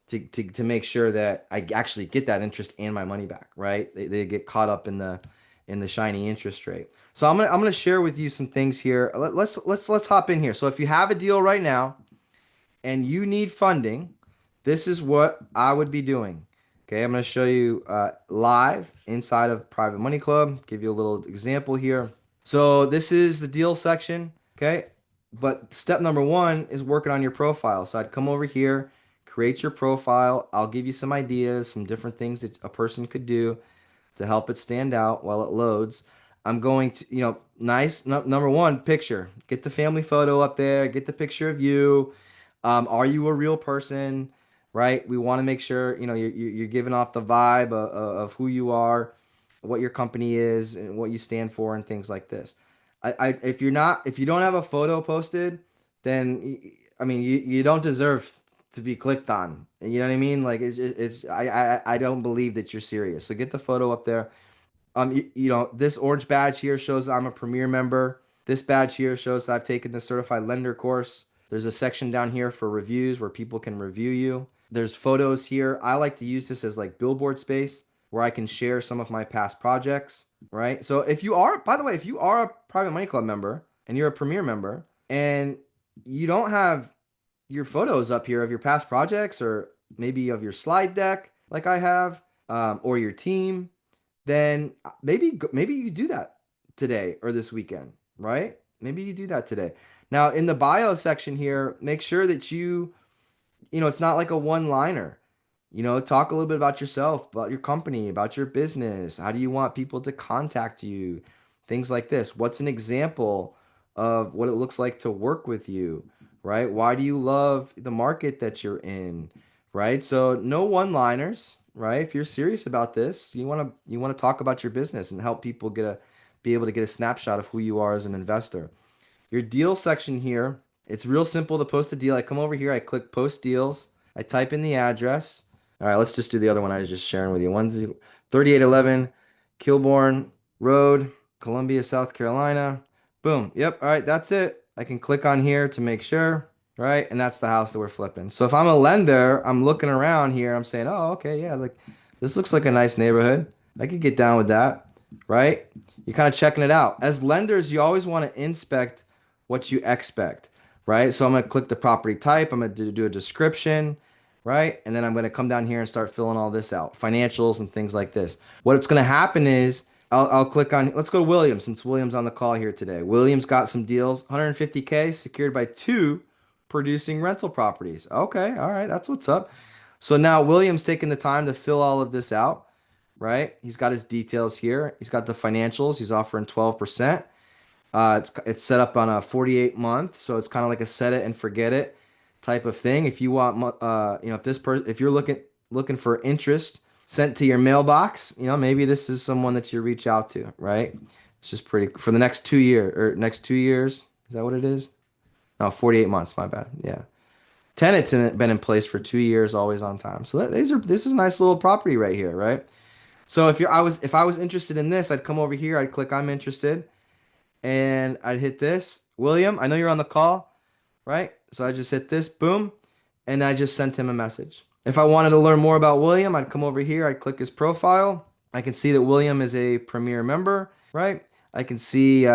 to make sure that I actually get that interest and my money back, right? They get caught up in the shiny interest rate. So I'm gonna share with you some things here. Let's hop in here. So if you have a deal right now and you need funding, this is what I would be doing. Okay, I'm gonna show you live inside of Private Money Club. Give you a little example here. So this is the deal section, okay? But step number one is working on your profile. So I'd come over here, create your profile. I'll give you some ideas, some different things that a person could do to help it stand out while it loads. I'm going to, nice. No, number one, picture. Get the family photo up there. Get the picture of you. Are you a real person? Right? We want to make sure, you're giving off the vibe of who you are, what your company is, and what you stand for, and things like this. If you don't have a photo posted, then I mean, you don't deserve to be clicked on. You know what I mean? Like I don't believe that you're serious. So get the photo up there. This orange badge here shows I'm a Premier member. This badge here shows that I've taken the certified lender course. There's a section down here for reviews where people can review you. There's photos here. I like to use this as like billboard space where I can share some of my past projects, right? So if you are, by the way, if you are a Private Money Club member and you're a Premier member and you don't have your photos up here of your past projects or maybe of your slide deck like I have, or your team, then maybe you do that today or this weekend, right? Maybe you do that today. Now, in the bio section here, make sure that it's not like a one-liner. Talk a little bit about yourself, about your company, about your business. How do you want people to contact you? Things like this. What's an example of what it looks like to work with you, right? Why do you love the market that you're in, right? So no one-liners, right? If you're serious about this, you want to talk about your business and help people be able to get a snapshot of who you are as an investor. Your deal section here, it's real simple to post a deal. I come over here, I click post deals, I type in the address. All right, let's just do the other one I was just sharing with you. 3811 Kilbourne Road, Columbia, South Carolina. Boom. Yep. All right, that's it. I can click on here to make sure, right? And that's the house that we're flipping. So if I'm a lender, I'm looking around here, I'm saying, oh, okay, yeah, like this looks like a nice neighborhood. I could get down with that, right? You're kind of checking it out. As lenders, you always want to inspect what you expect, right? So I'm going to click the property type. I'm going to do a description, right? And then I'm going to come down here and start filling all this out, financials and things like this. What's going to happen is I'll click on, let's go to William since William's on the call here today. William's got some deals, 150K secured by two producing rental properties. Okay, all right, that's what's up. So now William's taking the time to fill all of this out, right? He's got his details here. He's got the financials. He's offering 12%. It's set up on a 48 month, so it's kind of like a set it and forget it type of thing. If you want, if you're looking for interest sent to your mailbox, maybe this is someone that you reach out to, right? It's just pretty for the next 2 year or next 2 years. Is that what it is? No, 48 months. My bad. Yeah, tenants been in place for 2 years, always on time. So this is a nice little property right here, right? So if I was interested in this, I'd come over here, I'd click I'm interested and I'd hit this. William, I know you're on the call, right? So I just hit this, boom, and I just sent him a message. If I wanted to learn more about William, I'd come over here, I'd click his profile. I can see that William is a Premier member, right? I can see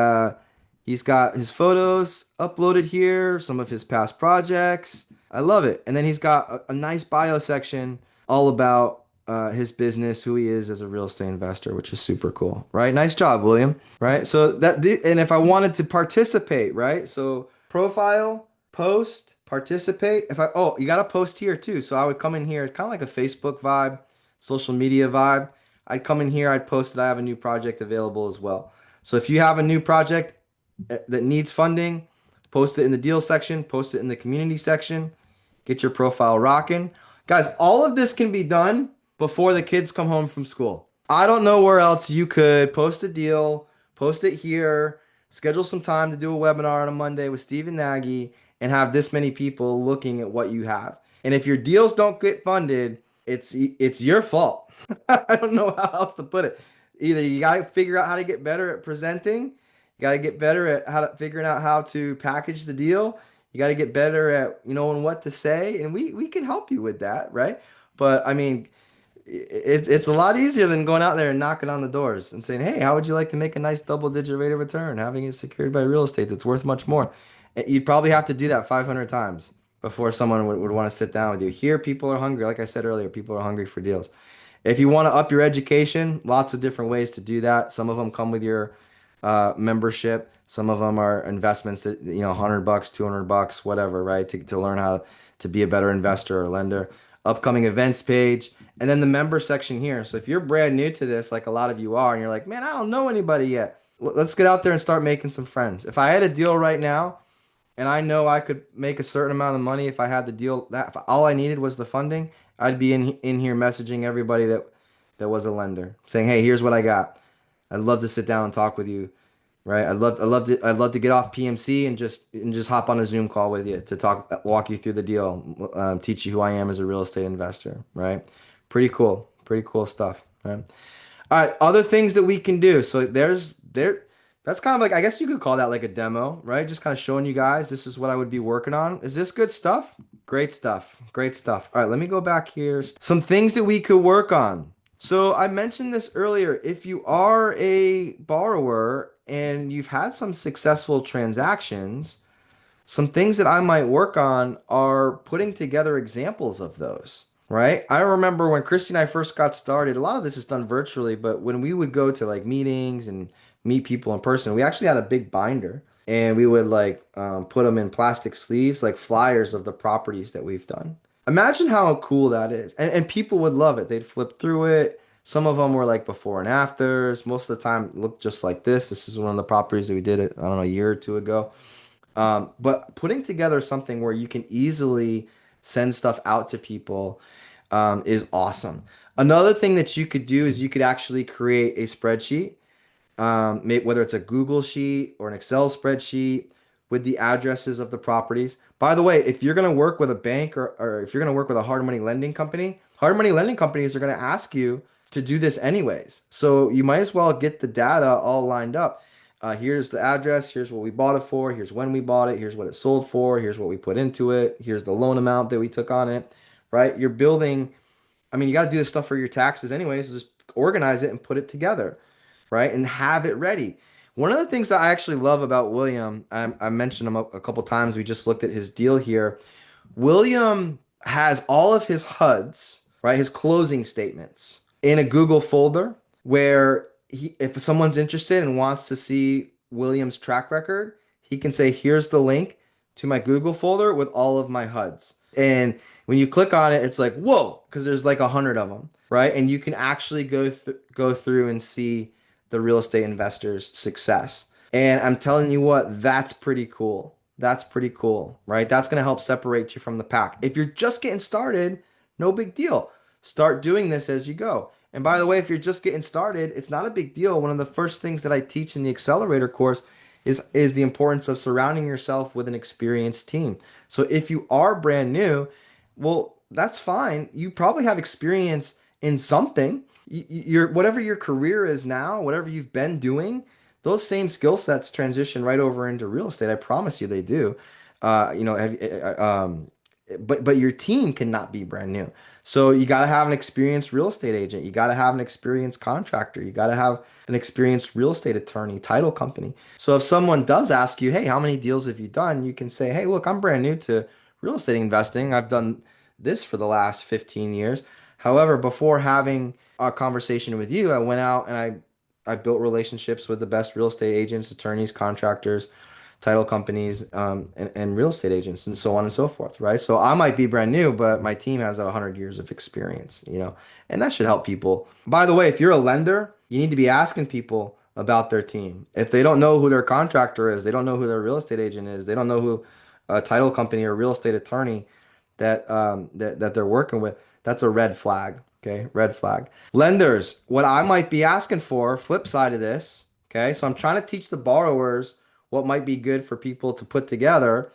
he's got his photos uploaded here, some of his past projects. I love it. And then he's got a nice bio section all about his business, who he is as a real estate investor, which is super cool, right? Nice job, William, right? So and if I wanted to participate, right? So profile, post, participate. You got to post here too. So I would come in here, it's kind of like a Facebook vibe, social media vibe. I'd come in here, I'd post that I have a new project available as well. So if you have a new project that needs funding, post it in the deal section, post it in the community section, get your profile rocking. Guys, all of this can be done before the kids come home from school. I don't know where else you could post a deal, post it here, schedule some time to do a webinar on a Monday with Stephen Nagy and have this many people looking at what you have. And if your deals don't get funded, it's your fault. I don't know how else to put it. Either you got to figure out how to get better at presenting, you got to get better at figuring out how to package the deal, You got to get better at, knowing what to say, and we can help you with that, right? But I mean, it's a lot easier than going out there and knocking on the doors and saying, "Hey, how would you like to make a nice double-digit rate of return, having it secured by real estate that's worth much more?" You'd probably have to do that 500 times before someone would want to sit down with you. Here, people are hungry. Like I said earlier, people are hungry for deals. If you want to up your education, lots of different ways to do that. Some of them come with your membership. Some of them are investments that, 100 bucks, 200 bucks, whatever, right? To learn how to be a better investor or lender. Upcoming events page, and then the member section here. So if you're brand new to this, like a lot of you are, and you're like, man, I don't know anybody yet. Let's get out there and start making some friends. If I had a deal right now, and I know I could make a certain amount of money if I had the deal, that if all I needed was the funding, I'd be in here messaging everybody that was a lender, saying, "Hey, here's what I got. I'd love to sit down and talk with you, right? I'd love to get off PMC and just hop on a Zoom call with you to walk you through the deal, teach you who I am as a real estate investor, right? Pretty cool stuff, right? All right, other things that we can do. So that's kind of like, I guess you could call that like a demo, right? Just kind of showing you guys this is what I would be working on. Is this good stuff? Great stuff. Great stuff. All right, let me go back here. Some things that we could work on. So I mentioned this earlier. If you are a borrower and you've had some successful transactions, some things that I might work on are putting together examples of those, right? I remember when Christy and I first got started, a lot of this is done virtually, but when we would go to like meetings and meet people in person, we actually had a big binder and we would like put them in plastic sleeves, like flyers of the properties that we've done. Imagine how cool that is. And people would love it. They'd flip through it. Some of them were like before and afters. Most of the time it looked just like this. This is one of the properties that we did, I don't know, a year or two ago. But putting together something where you can easily send stuff out to people is awesome. Another thing that you could do is you could actually create a spreadsheet, whether it's a Google sheet or an Excel spreadsheet with the addresses of the properties. By the way, if you're going to work with a bank or if you're going to work with a hard money lending companies are going to ask you to do this anyways. So you might as well get the data all lined up. Here's the address. Here's what we bought it for. Here's when we bought it. Here's what it sold for. Here's what we put into it. Here's the loan amount that we took on it, right? You're building, I mean, you got to do this stuff for your taxes anyways. So just organize it and put it together, right? And have it ready. One of the things that I actually love about William, I mentioned him a couple times. We just looked at his deal here. William has all of his HUDs, right? His closing statements in a Google folder where if someone's interested and wants to see William's track record, he can say, here's the link to my Google folder with all of my HUDs. And when you click on it, it's like, whoa, because there's like 100 of them, right? And you can actually go through and see the real estate investor's success. And I'm telling you what, that's pretty cool. That's pretty cool, right? That's going to help separate you from the pack. If you're just getting started, no big deal. Start doing this as you go. And by the way, if you're just getting started, it's not a big deal. One of the first things that I teach in the accelerator course is the importance of surrounding yourself with an experienced team. So if you are brand new, well, that's fine. You probably have experience in something. Whatever your career is now, whatever you've been doing, those same skill sets transition right over into real estate. I promise you they do. Have, but your team cannot be brand new. So you got to have an experienced real estate agent. You got to have an experienced contractor. You got to have an experienced real estate attorney, title company. So if someone does ask you, hey, how many deals have you done? You can say, hey, look, I'm brand new to real estate investing. I've done this for the last 15 years. However, before having a conversation with you, I went out and I built relationships with the best real estate agents, attorneys, contractors, title companies, and real estate agents, and so on and so forth, right? So I might be brand new, but my team has 100 years of experience, and that should help people. By the way, if you're a lender, you need to be asking people about their team. If they don't know who their contractor is, they don't know who their real estate agent is, they don't know who a title company or real estate attorney that they're working with, that's a red flag. Okay, red flag. Lenders, what I might be asking for, flip side of this, okay? So I'm trying to teach the borrowers what might be good for people to put together.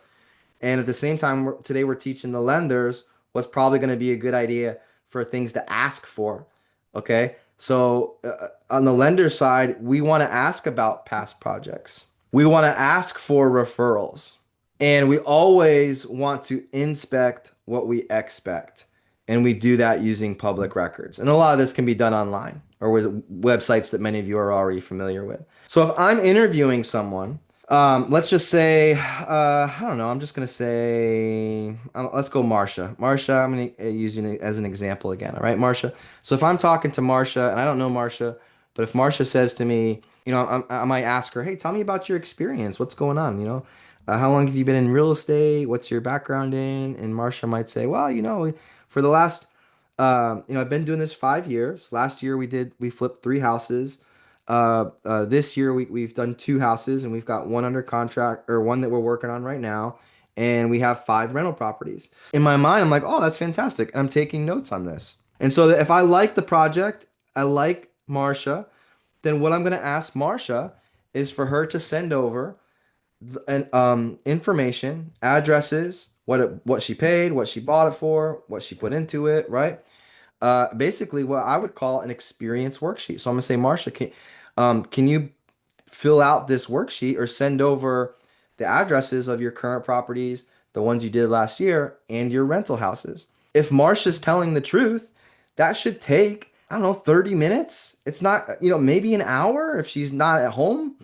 And at the same time, today we're teaching the lenders what's probably going to be a good idea for things to ask for. Okay. So on the lender side, we want to ask about past projects. We want to ask for referrals. And we always want to inspect what we expect. And we do that using public records. And a lot of this can be done online or with websites that many of you are already familiar with. So if I'm interviewing someone, let's just say, I don't know, I'm just going to say, let's go Marsha. Marsha, I'm going to use you as an example again. All right, Marsha. So if I'm talking to Marsha, and I don't know Marsha, but if Marsha says to me, I might ask her, hey, tell me about your experience. What's going on? How long have you been in real estate? What's your background in? And Marsha might say, well, for the last, I've been doing this 5 years. Last year we flipped 3 houses. This year we've done 2 houses and we've got one under contract or one that we're working on right now. And we have 5 rental properties. In my mind, I'm like, oh, that's fantastic. I'm taking notes on this. And so if I like the project, I like Marsha, then what I'm going to ask Marsha is for her to send over and information, addresses, what she paid, what she bought it for, what she put into it, right? Basically what I would call an experience worksheet. So I'm gonna say, Marsha, can you fill out this worksheet or send over the addresses of your current properties, the ones you did last year, and your rental houses? If Marsha's telling the truth, that should take, I don't know, 30 minutes. It's not, maybe an hour if she's not at home.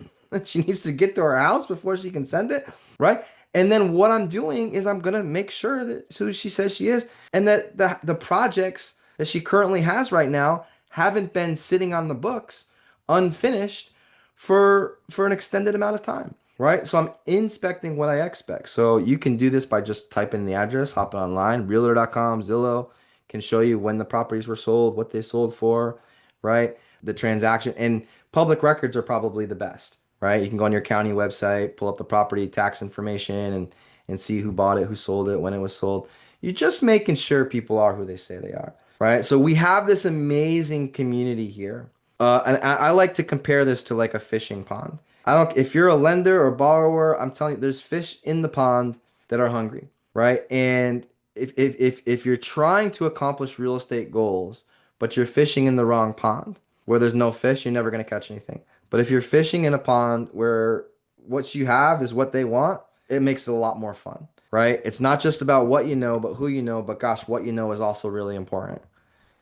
She needs to get to her house before she can send it, right? And then what I'm doing is I'm gonna make sure that who she says she is, and that the projects that she currently has right now haven't been sitting on the books unfinished for an extended amount of time, right? So I'm inspecting what I expect. So you can do this by just typing the address, hopping online, realtor.com, Zillow can show you when the properties were sold, what they sold for, right? The transaction and public records are probably the best, right? You can go on your county website, pull up the property tax information and see who bought it, who sold it, when it was sold. You're just making sure people are who they say they are, right? So we have this amazing community here. And I like to compare this to like a fishing pond. I don't, if you're a lender or borrower, I'm telling you, there's fish in the pond that are hungry, right? And if you're trying to accomplish real estate goals, but you're fishing in the wrong pond where there's no fish, you're never going to catch anything. But if you're fishing in a pond where what you have is what they want, it makes it a lot more fun, right? It's not just about what you know, but who you know, but gosh, what you know is also really important.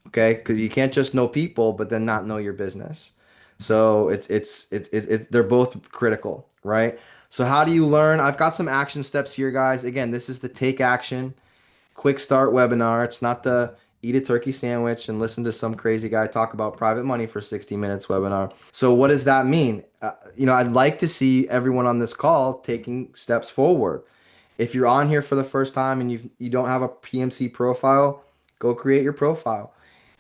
Okay, because you can't just know people, but then not know your business. So they're both critical, right? So how do you learn? I've got some action steps here, guys. Again, this is the take action quick start webinar. It's not the eat a turkey sandwich and listen to some crazy guy talk about private money for 60 minutes webinar. So what does that mean? I'd like to see everyone on this call taking steps forward. If you're on here for the first time and you don't have a PMC profile, go create your profile.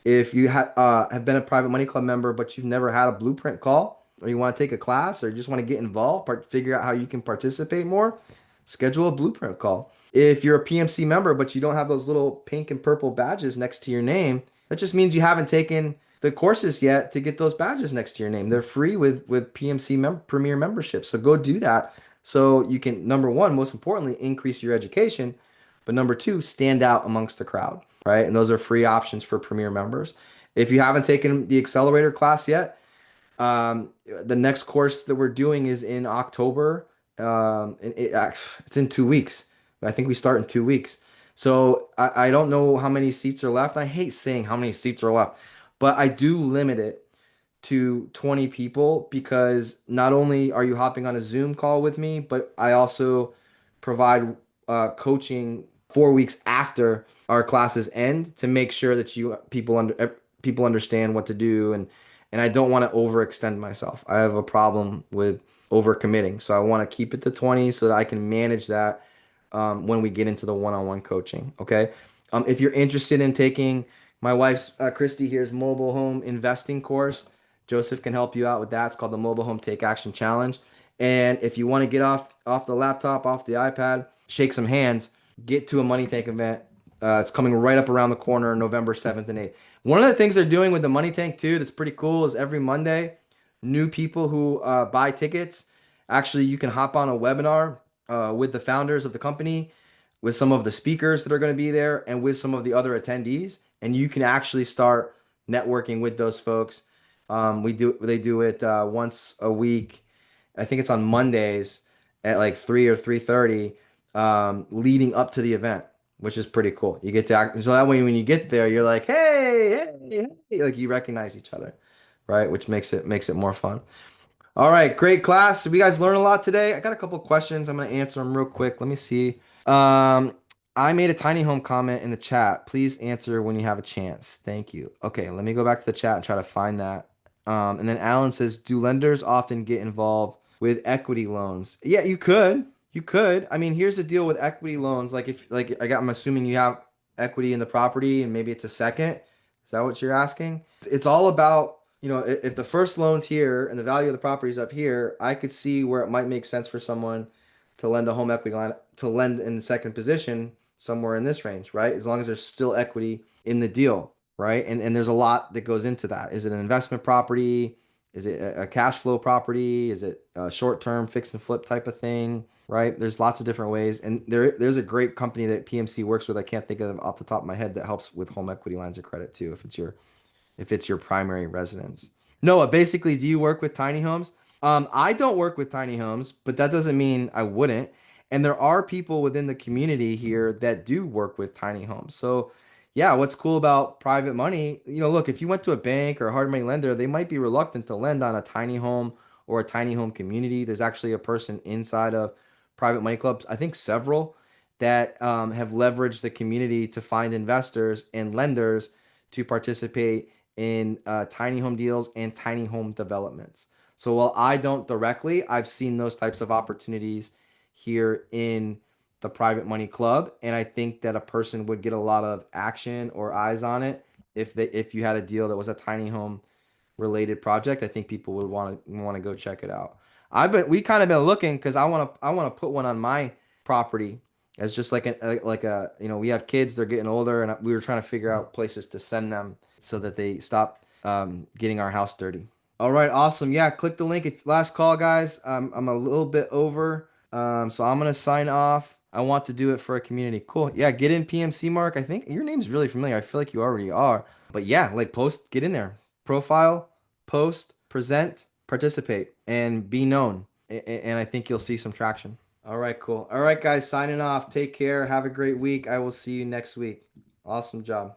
If you have been a private money club member, but you've never had a blueprint call, or you want to take a class, or you just want to get involved, figure out how you can participate more, schedule a blueprint call. If you're a PMC member, but you don't have those little pink and purple badges next to your name, that just means you haven't taken the courses yet to get those badges next to your name. They're free with PMC Premier membership. So go do that so you can, number one, most importantly, increase your education, but number two, stand out amongst the crowd, right? And those are free options for Premier members. If you haven't taken the accelerator class yet, the next course that we're doing is in October. It's in 2 weeks. I think we start in 2 weeks. So I don't know how many seats are left. I hate saying how many seats are left, but I do limit it to 20 people because not only are you hopping on a Zoom call with me, but I also provide coaching 4 weeks after our classes end to make sure that people understand what to do and I don't want to overextend myself. I have a problem with overcommitting, so I want to keep it to 20 so that I can manage that when we get into the one-on-one coaching. Okay. If you're interested in taking my wife's Christy here's mobile home investing course, Joseph can help you out with that. It's called the Mobile Home Take Action Challenge. And if you want to get off the laptop, off the iPad, shake some hands, get to a Money Tank event. It's coming right up around the corner, November 7th and 8th. One of the things they're doing with the Money Tank too, that's pretty cool, is every Monday, new people who buy tickets, actually you can hop on a webinar with the founders of the company, with some of the speakers that are going to be there, and with some of the other attendees, and you can actually start networking with those folks. They do it once a week. I think it's on Mondays at like 3 or 3:30. leading up to the event, which is pretty cool. You get to act, so that way when you get there, you're like, hey, like you recognize each other, right? Which makes it more fun. All right, great class. Did you guys learn a lot today? I got a couple questions. I'm gonna answer them real quick. Let me see. Um, I made a tiny home comment in the chat. Please answer when you have a chance. Thank you. Okay, let me go back to the chat and try to find that. And then Alan says, do lenders often get involved with equity loans? Yeah, you could. You could. I mean, here's the deal with equity loans. Like if like I'm assuming you have equity in the property and maybe it's a second. Is that what you're asking? It's all about, if the first loan's here and the value of the property is up here, I could see where it might make sense for someone to lend a home equity line to lend in the second position somewhere in this range, right? As long as there's still equity in the deal, right? And there's a lot that goes into that. Is it an investment property? Is it a cash flow property? Is it a short-term fix and flip type of thing? Right? There's lots of different ways. And there's a great company that PMC works with. I can't think of them off the top of my head that helps with home equity lines of credit too, if it's your primary residence. Noah, basically, do you work with tiny homes? I don't work with tiny homes, but that doesn't mean I wouldn't. And there are people within the community here that do work with tiny homes. So, yeah, what's cool about private money, look, if you went to a bank or a hard money lender, they might be reluctant to lend on a tiny home or a tiny home community. There's actually a person inside of private money clubs, I think several, that have leveraged the community to find investors and lenders to participate in tiny home deals and tiny home developments. So while I don't directly, I've seen those types of opportunities here in the private money club, and I think that a person would get a lot of action or eyes on it if you had a deal that was a tiny home related project. I think people would want to go check it out. We kind of been looking because I want to put one on my property as just like a we have kids, they're getting older, and we were trying to figure out places to send them so that they stop getting our house dirty. All right, awesome. Yeah, click the link. Last call, guys. I'm a little bit over, so I'm gonna sign off. I want to do it for a community. Cool. Yeah, get in PMC, Mark. I think your name's really familiar. I feel like you already are. But yeah, like post, get in there. Profile, post, present, participate, and be known. And I think you'll see some traction. All right, cool. All right, guys, signing off. Take care. Have a great week. I will see you next week. Awesome job.